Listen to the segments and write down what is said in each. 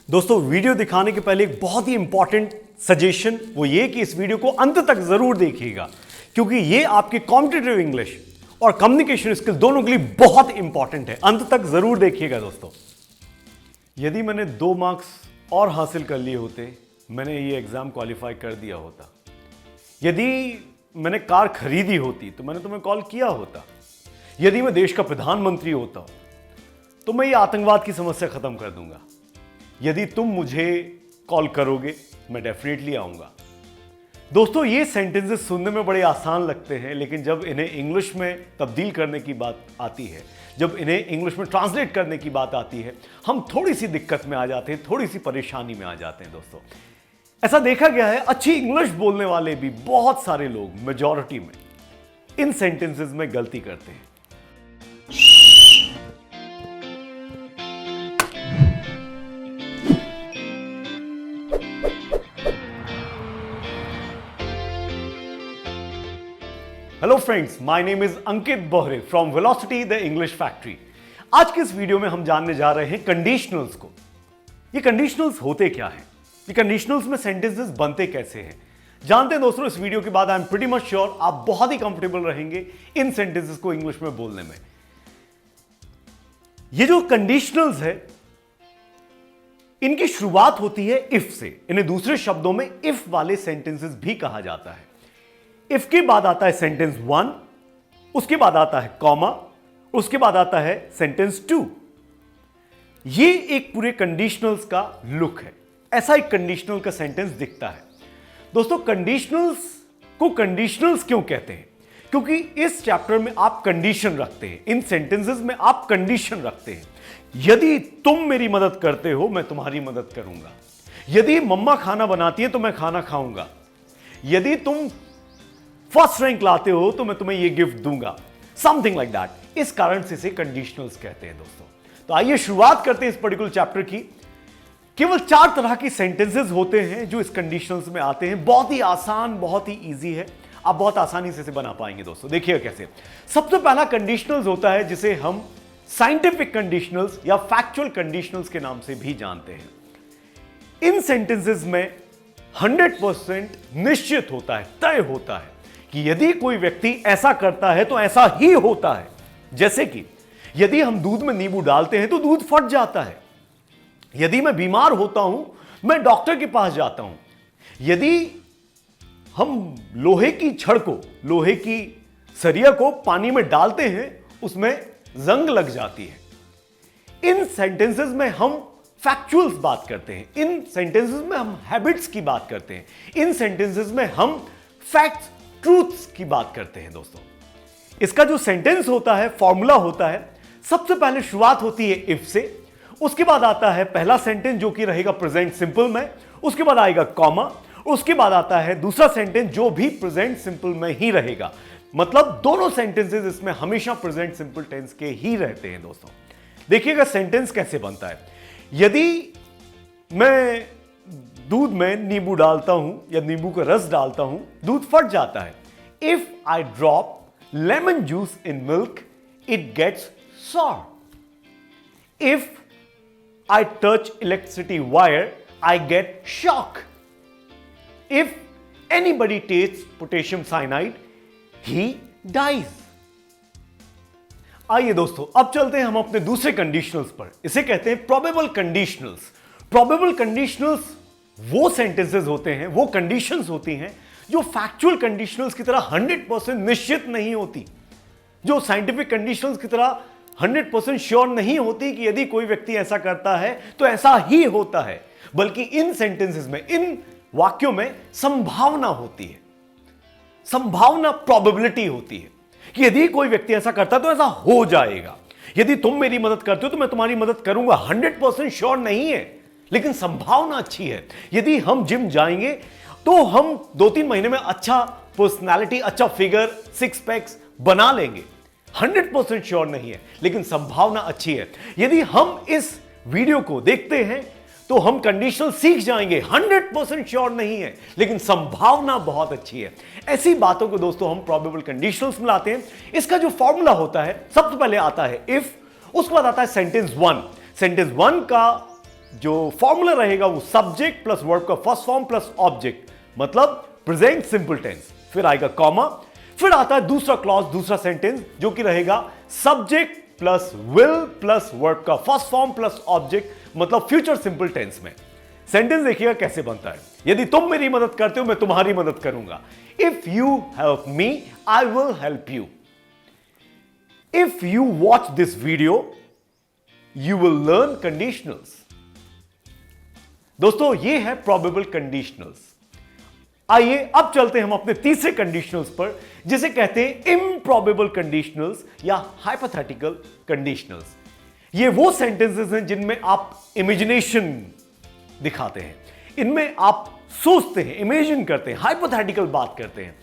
दोस्तों वीडियो दिखाने के पहले एक बहुत ही इंपॉर्टेंट सजेशन वो ये कि इस वीडियो को अंत तक जरूर देखिएगा, क्योंकि ये आपके कॉम्पिटिटिव इंग्लिश और कम्युनिकेशन स्किल दोनों के लिए बहुत इंपॉर्टेंट है। अंत तक जरूर देखिएगा दोस्तों। यदि मैंने 2 मार्क्स और हासिल कर लिए होते, मैंने ये एग्जाम क्वालिफाई कर दिया होता। यदि मैंने कार खरीदी होती तो मैंने तुम्हें कॉल किया होता। यदि मैं देश का प्रधानमंत्री होता तो मैं ये आतंकवाद की समस्या खत्म कर दूंगा। यदि तुम मुझे कॉल करोगे मैं डेफिनेटली आऊंगा। दोस्तों ये सेंटेंसेस सुनने में बड़े आसान लगते हैं, लेकिन जब इन्हें इंग्लिश में तब्दील करने की बात आती है, जब इन्हें इंग्लिश में ट्रांसलेट करने की बात आती है, हम थोड़ी सी दिक्कत में आ जाते हैं, थोड़ी सी परेशानी में आ जाते हैं। दोस्तों ऐसा देखा गया है, अच्छी इंग्लिश बोलने वाले भी बहुत सारे लोग मेजॉरिटी में इन सेंटेंसेस में गलती करते हैं। Hello friends, my name is Ankit Bohre from Velocity the English factory. आज के इस वीडियो में हम जानने जा रहे हैं कंडीशनल्स को। ये कंडीशनल्स होते क्या हैं, ये कंडीशनल्स में सेंटेंसेस बनते कैसे हैं, जानते हैं दोस्तों। इस वीडियो के बाद I am pretty much sure आप बहुत ही कंफर्टेबल रहेंगे इन सेंटेंसेस को इंग्लिश में बोलने में। ये जो कंडीशनल्स है इनकी शुरुआत होती है इफ से। इन्हें दूसरे शब्दों में इफ वाले सेंटेंसेस भी कहा जाता है। इफ के बाद आता है सेंटेंस 1, उसके बाद आता है कॉमा, उसके बाद आता है सेंटेंस 2। ये एक पूरे कंडीशनल्स का लुक है। ऐसा एक कंडीशनल का सेंटेंस दिखता है। दोस्तों कंडीशनल्स को कंडीशनल्स क्यों कहते हैं? क्योंकि इस चैप्टर में आप कंडीशन रखते हैं, इन सेंटेंसेस में आप कंडीशन रखते हैं। यदि तुम मेरी मदद करते हो मैं तुम्हारी मदद करूंगा। यदि मम्मा खाना बनाती है तो मैं खाना खाऊंगा। यदि तुम फर्स्ट रैंक लाते हो तो मैं तुम्हें यह गिफ्ट दूंगा। Something like that. इस कारण से इसे कंडीशनल्स कहते हैं दोस्तों। तो आइए शुरुआत करते हैं इस पर्टिकुलर चैप्टर की। केवल 4 तरह की सेंटेंसेस होते हैं जो इस कंडीशनल्स में आते हैं। बहुत ही आसान, बहुत ही इजी है, आप बहुत आसानी से इसे बना पाएंगे दोस्तों। देखिएगा कैसे। सबसे पहला कंडीशनल्स होता है जिसे हम साइंटिफिक कंडीशनल्स या फैक्चुअल कंडीशनल्स के नाम से भी जानते हैं। इन सेंटेंसेस में 100% निश्चित होता है, तय होता है कि यदि कोई व्यक्ति ऐसा करता है तो ऐसा ही होता है। जैसे कि यदि हम दूध में नींबू डालते हैं तो दूध फट जाता है। यदि मैं बीमार होता हूं मैं डॉक्टर के पास जाता हूं। यदि हम लोहे की छड़ को, लोहे की सरिया को पानी में डालते हैं उसमें जंग लग जाती है। इन सेंटेंसेस में हम फैक्चुअल्स बात करते हैं। इन सेंटेंसेस में हम हैबिट्स की बात करते हैं। इन सेंटेंसेस में हम फैक्ट्स, ट्रूथ्स की बात करते हैं दोस्तों। इसका जो सेंटेंस होता है, फॉर्मूला होता है, सबसे पहले शुरुआत होती है इफ से। उसके बाद आता है पहला सेंटेंस जो कि रहेगा प्रेजेंट सिंपल में। उसके बाद आएगा कॉमा। उसके बाद आता है दूसरा सेंटेंस जो भी प्रेजेंट सिंपल में ही रहेगा। मतलब दोनों सेंटेंसेस इसमें हमेशा प्रेजेंट सिंपल टेंस के ही रहते हैं दोस्तों। देखिएगा सेंटेंस कैसे बनता है। यदि मैं दूध में नींबू डालता हूं या नींबू का रस डालता हूं, दूध फट जाता है। If I drop lemon juice in milk it gets sour. If I touch electricity wire I get shock. If anybody takes potassium cyanide he dies. आइए दोस्तों अब चलते हैं हम अपने दूसरे कंडीशनल्स पर। इसे कहते हैं प्रोबेबल कंडीशनल्स। प्रोबेबल कंडीशनल्स वो सेंटेंसेस होते हैं, वो कंडीशंस होती हैं जो फैक्चुअल कंडीशनल्स की तरह 100% निश्चित नहीं होती, जो साइंटिफिक कंडीशनल्स की तरह 100% श्योर नहीं होती कि यदि कोई व्यक्ति ऐसा करता है तो ऐसा ही होता है। बल्कि इन सेंटेंसेस में, इन वाक्यों में संभावना होती है, संभावना, प्रोबेबिलिटी होती है कि यदि कोई व्यक्ति ऐसा करता है तो ऐसा हो जाएगा। यदि तुम मेरी मदद करते हो तो मैं तुम्हारी मदद करूंगा। 100% श्योर नहीं है लेकिन संभावना अच्छी है। यदि हम जिम जाएंगे तो हम 2-3 महीने में अच्छा पर्सनालिटी, अच्छा फिगर, 6 पैक्स बना लेंगे। 100% श्योर नहीं है लेकिन संभावना अच्छी है। यदि हम इस वीडियो को देखते हैं तो हम कंडीशनल सीख जाएंगे। 100% श्योर नहीं है लेकिन संभावना बहुत अच्छी है। ऐसी बातों को दोस्तों हम प्रोबेबल कंडीशनल्स में लाते हैं। इसका जो फॉर्मूला होता है, सबसे पहले आता है इफ, उसके बाद आता है सेंटेंस 1। सेंटेंस 1 का जो फॉर्मूला रहेगा वो सब्जेक्ट प्लस वर्ब का फर्स्ट फॉर्म प्लस ऑब्जेक्ट, मतलब प्रेजेंट सिंपल टेंस, फिर आएगा कॉमा, फिर आता है दूसरा क्लॉज, दूसरा सेंटेंस जो कि रहेगा subject plus will plus verb का फर्स्ट फॉर्म प्लस ऑब्जेक्ट, मतलब फ्यूचर सिंपल टेंस में। सेंटेंस देखिएगा कैसे बनता है। यदि तुम मेरी मदद करते हो मैं तुम्हारी मदद करूंगा। If you help me I will help you. If you watch this video you will learn conditionals. दोस्तों ये है प्रोबेबल कंडीशनल्स। आइए अब चलते हैं हम अपने तीसरे कंडीशनल्स पर, जिसे कहते हैं इम्प्रॉबेबल कंडीशनल्स या हाइपोथेटिकल कंडीशनल्स। ये वो सेंटेंसेस हैं जिनमें आप इमेजिनेशन दिखाते हैं, इनमें आप सोचते हैं, इमेजिन करते हैं, हाइपोथेटिकल बात करते हैं।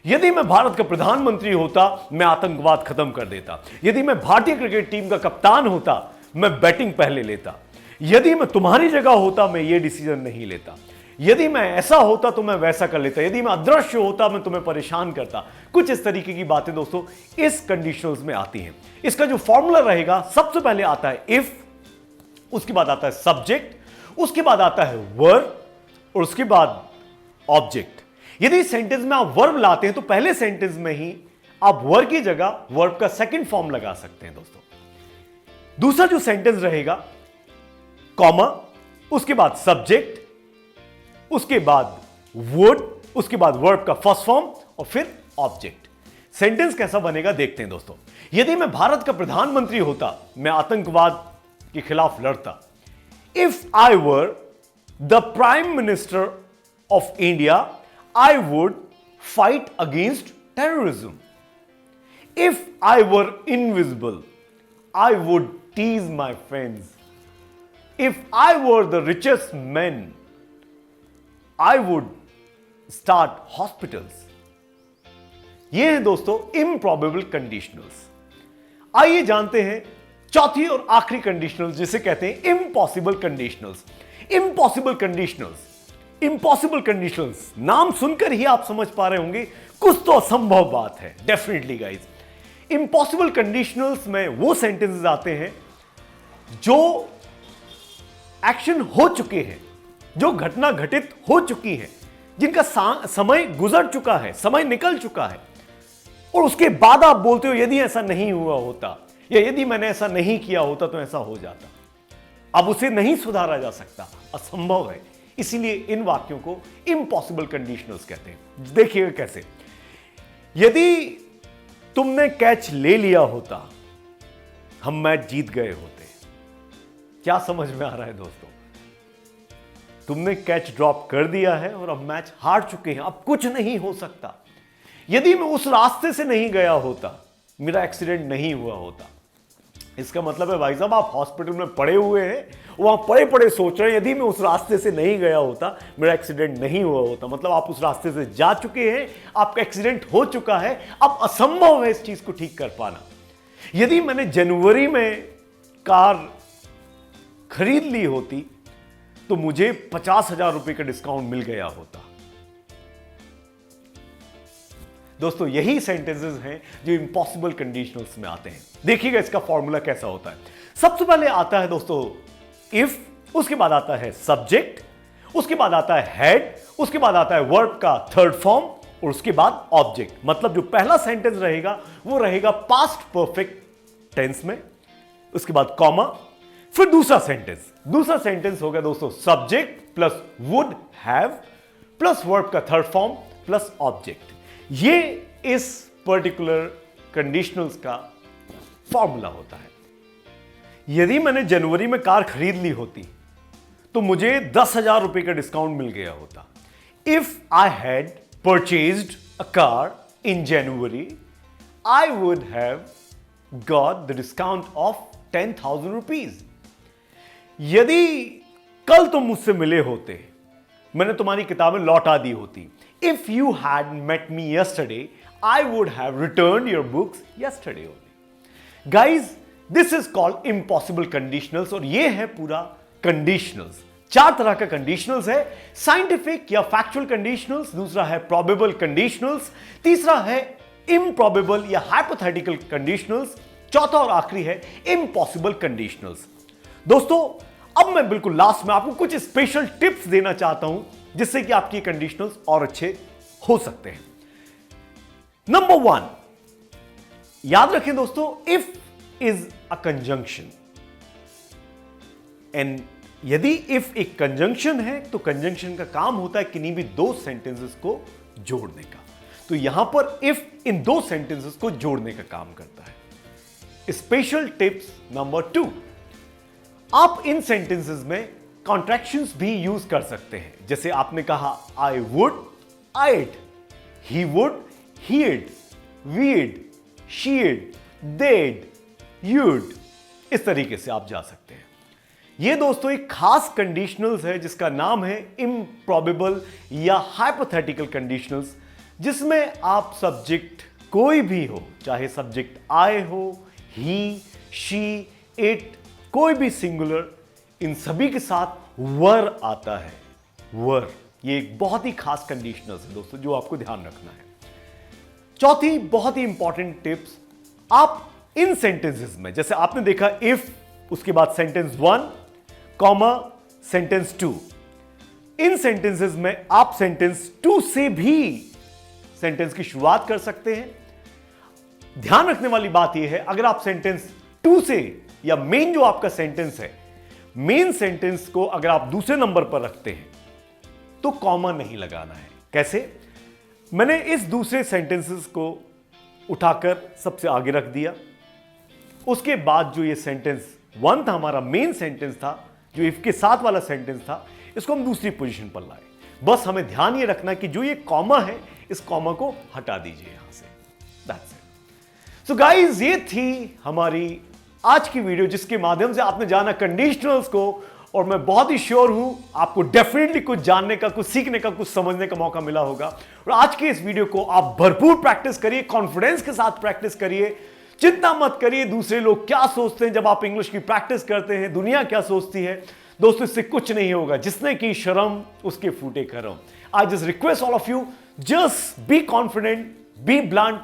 यदि मैं भारत का प्रधानमंत्री होता मैं आतंकवाद खत्म कर देता। यदि मैं भारतीय क्रिकेट टीम का कप्तान होता मैं बैटिंग पहले लेता। यदि मैं तुम्हारी जगह होता मैं ये डिसीजन नहीं लेता। यदि मैं ऐसा होता तो मैं वैसा कर लेता। यदि मैं अदृश्य होता मैं तुम्हें परेशान करता। कुछ इस तरीके की बातें दोस्तों इस कंडीशनल्स में आती हैं। इसका जो फॉर्मूला रहेगा, सबसे पहले आता है इफ, उसके बाद आता है सब्जेक्ट, उसके बाद आता है वर्ब और उसके बाद ऑब्जेक्ट। यदि सेंटेंस में आप वर्ब लाते हैं तो पहले सेंटेंस में ही आप वर्ब की जगह वर्ब का सेकंड फॉर्म लगा सकते हैं दोस्तों। दूसरा जो सेंटेंस रहेगा कॉमा, उसके बाद सब्जेक्ट, उसके बाद वुड, उसके बाद वर्ब का फर्स्ट फॉर्म और फिर ऑब्जेक्ट। सेंटेंस कैसा बनेगा देखते हैं दोस्तों। यदि मैं भारत का प्रधानमंत्री होता मैं आतंकवाद के खिलाफ लड़ता। If I were the prime minister of India I would fight against terrorism. If I were invisible I would tease my friends. If I were the richest man, I would start hospitals. ये है दोस्तों improbable conditionals। आइए जानते हैं चौथी और आखिरी conditional जिसे कहते हैं impossible conditionals। impossible conditionals, impossible conditionals नाम सुनकर ही आप समझ पा रहे होंगे कुछ तो असंभव बात है। डेफिनेटली गाइज, impossible conditionals में वो सेंटेंसेस आते हैं जो एक्शन हो चुके हैं, जो घटना घटित हो चुकी है, जिनका समय गुजर चुका है, समय निकल चुका है, और उसके बाद आप बोलते हो यदि ऐसा नहीं हुआ होता या यदि मैंने ऐसा नहीं किया होता तो ऐसा हो जाता। अब उसे नहीं सुधारा जा सकता, असंभव है। इसीलिए इन वाक्यों को इम्पॉसिबल कंडीशनल्स कहते हैं। देखिएगा कैसे। यदि तुमने कैच ले लिया होता हम मैच जीत गए होते। क्या समझ में आ रहा है दोस्तों? तुमने कैच ड्रॉप कर दिया है और अब मैच हार चुके हैं, अब कुछ नहीं हो सकता। यदि मैं उस रास्ते से नहीं गया होता मेरा एक्सीडेंट नहीं हुआ होता। इसका मतलब है भाई साहब आप हॉस्पिटल में पड़े हुए हैं, वहां पड़े पड़े सोच रहे हैं यदि मैं उस रास्ते से नहीं गया होता मेरा एक्सीडेंट नहीं हुआ होता। मतलब आप उस रास्ते से जा चुके हैं, आपका एक्सीडेंट हो चुका है, अब असंभव है इस चीज को ठीक कर पाना। यदि मैंने जनवरी में कार खरीद ली होती तो मुझे 50,000 रुपए का डिस्काउंट मिल गया होता। दोस्तों यही सेंटेंसेस हैं जो इम्पॉसिबल कंडीशनल्स में आते हैं। देखिएगा इसका फॉर्मूला कैसा होता है। सबसे पहले आता है दोस्तों इफ, उसके बाद आता है सब्जेक्ट, उसके बाद आता है हेड, उसके बाद आता है वर्ब का थर्ड फॉर्म और उसके बाद ऑब्जेक्ट। मतलब जो पहला सेंटेंस रहेगा वो रहेगा पास्ट परफेक्ट टेंस में, उसके बाद कॉमा, फिर दूसरा सेंटेंस हो गया दोस्तों subject plus would have plus verb का थर्ड फॉर्म प्लस ऑब्जेक्ट। ये इस पर्टिकुलर कंडीशनल्स का फॉर्मूला होता है। यदि मैंने जनवरी में कार खरीद ली होती तो मुझे 10,000 रुपए का डिस्काउंट मिल गया होता। If I had purchased a car in January I would have got the discount of 10,000 rupees. यदि कल तुम मुझसे मिले होते मैंने तुम्हारी किताबें लौटा दी होती। If you had met me yesterday I would have return your books yesterday only. Guys this is called impossible conditionals और ये है पूरा कंडीशनल्स। चार तरह का कंडीशनल्स है, साइंटिफिक या फैक्चुअल कंडीशनल्स, दूसरा है प्रोबेबल कंडीशनल्स, तीसरा है इम्प्रॉबेबल या हाइपोथेटिकल कंडीशनल्स, चौथा और आखिरी है इम्पॉसिबल कंडीशनल्स। दोस्तों अब मैं बिल्कुल लास्ट में आपको कुछ स्पेशल टिप्स देना चाहता हूं जिससे कि आपके कंडीशनल्स और अच्छे हो सकते हैं। नंबर 1, याद रखें दोस्तों, if is a conjunction and यदि इफ एक कंजंक्शन है तो कंजंक्शन का काम होता है किन्हीं भी दो सेंटेंसेस को जोड़ने का। तो यहां पर इफ इन दो सेंटेंसेस को जोड़ने का काम करता है। स्पेशल टिप्स नंबर 2, आप इन सेंटेंसेस में कॉन्ट्रैक्शंस भी यूज कर सकते हैं। जैसे आपने कहा I would, I'd, he would, he'd, we'd, she'd, they'd, you'd, इस तरीके से आप जा सकते हैं। ये दोस्तों एक खास कंडीशनल्स है जिसका नाम है इम्प्रॉबेबल या हाइपोथेटिकल कंडीशनल्स, जिसमें आप सब्जेक्ट कोई भी हो, चाहे सब्जेक्ट आई हो, ही, शी, इट, कोई भी सिंगुलर, इन सभी के साथ वर आता है। वर, ये एक बहुत ही खास कंडीशनल्स है दोस्तों जो आपको ध्यान रखना है। चौथी बहुत ही इंपॉर्टेंट टिप्स, आप इन सेंटेंसेस में, जैसे आपने देखा इफ, उसके बाद सेंटेंस 1, कॉमा, सेंटेंस 2, इन सेंटेंसेस में आप सेंटेंस 2 से भी सेंटेंस की शुरुआत कर सकते हैं। ध्यान रखने वाली बात यह है, अगर आप सेंटेंस 2 से, या मेन जो आपका सेंटेंस है, मेन सेंटेंस को अगर आप दूसरे नंबर पर रखते हैं तो कॉमा नहीं लगाना है। कैसे? मैंने इस दूसरे सेंटेंसेस को उठाकर सबसे आगे रख दिया, उसके बाद जो ये सेंटेंस 1 था, हमारा मेन सेंटेंस था, जो इफ के साथ वाला सेंटेंस था, इसको हम दूसरी पोजीशन पर लाए। बस हमें ध्यान ये रखना कि जो ये कॉमा है, इस कॉमा को हटा दीजिए यहां से। That's it. सो गाइस, ये थी हमारी आज की वीडियो जिसके माध्यम से आपने जाना कंडीशनल्स को, और मैं बहुत ही श्योर हूं आपको डेफिनेटली कुछ जानने का, कुछ सीखने का, कुछ समझने का मौका मिला होगा। और आज के इस वीडियो को आप भरपूर प्रैक्टिस करिए, कॉन्फिडेंस के साथ प्रैक्टिस करिए। चिंता मत करिए दूसरे लोग क्या सोचते हैं जब आप इंग्लिश की प्रैक्टिस करते हैं, दुनिया क्या सोचती है। दोस्तों, इससे कुछ नहीं होगा। जिसने की शर्म उसके फूटे करम। I just request all of you, just be confident, be blunt,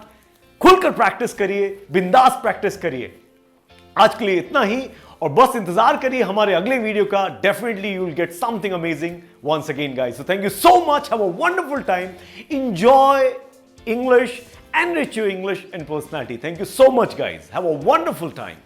खुलकर प्रैक्टिस करिए, बिंदास प्रैक्टिस करिए। आज के लिए इतना ही, और बस इंतजार करिए हमारे अगले वीडियो का। Definitely you will get something amazing once again guys. So thank you so much, have a wonderful time, enjoy English, enrich your English and personality. Thank you so much guys. Have a wonderful time.